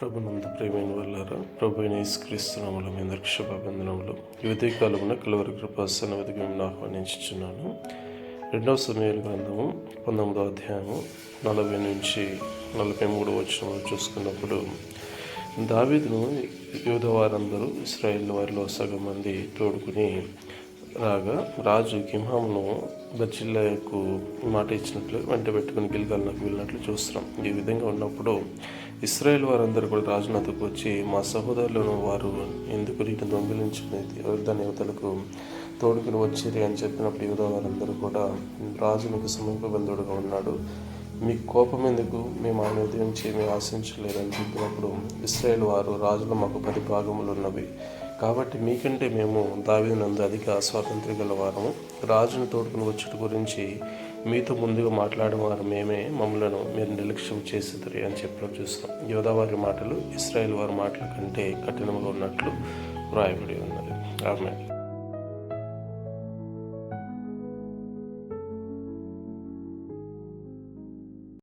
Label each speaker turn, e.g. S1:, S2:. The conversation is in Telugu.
S1: ప్రభునందు ప్రియమైన వాళ్ళారా, ప్రభు అయిన యేసుక్రీస్తునామములో మీ అందరికీ శుభాభివందనములు. ఈ ఉదయకాలమున కలువరి కృపా సన్నిధికి మిమ్మల్ని ఆహ్వానించుచున్నాను. 2వ సమూయేలు గ్రంథము 19వ అధ్యాయము 40 నుంచి 43 వచనములు చూసుకున్నప్పుడు, దావీదును యూదా వారందరూ ఇశ్రాయేలు వారిలో సగం మంది తోడుకుని రాగా, రాజు కింహామును బర్జిల్లయికు మాట ఇచ్చినట్లు వెంట పెట్టుకుని గిల్గాలునకు వెళ్ళినట్లు చూస్తున్నాం. ఈ విధంగా ఉన్నప్పుడు ఇశ్రాయేల్ వారందరూ కూడా రాజునతకు వచ్చి, మా సహోదరులను వారు ఎందుకు రీతిని దొంగిలించుకుని యుద్ధ యువతలకు తోడుకుని వచ్చిరి అని చెప్పినప్పుడు యూదా వారందరూ కూడా, రాజు మీకు సమీప బంధువుడుగా ఉన్నాడు, మీకు కోపం ఎందుకు, మేము ఆయన ఉదయం చేయమి ఆశించలేదని చెప్పినప్పుడు, ఇశ్రాయేల్ వారు, రాజులో మాకు 10 భాగములు ఉన్నవి, కాబట్టి మీకంటే మేము దావీదునందు అధిక స్వాతంత్ర్యం గల వారము, రాజును తోడుకుని వచ్చుట గురించి మీతో ముందుగా మాట్లాడేవారు మేమే, మమ్మలను మీరు నిర్లక్ష్యం చేసేది అని చెప్పడం చూస్తాం. యోధా వారి మాటలు ఇశ్రాయేల్ వారి మాటల కంటే కఠినంగా ఉన్నట్లు వ్రాయబడి ఉన్నది. ఆమేన్.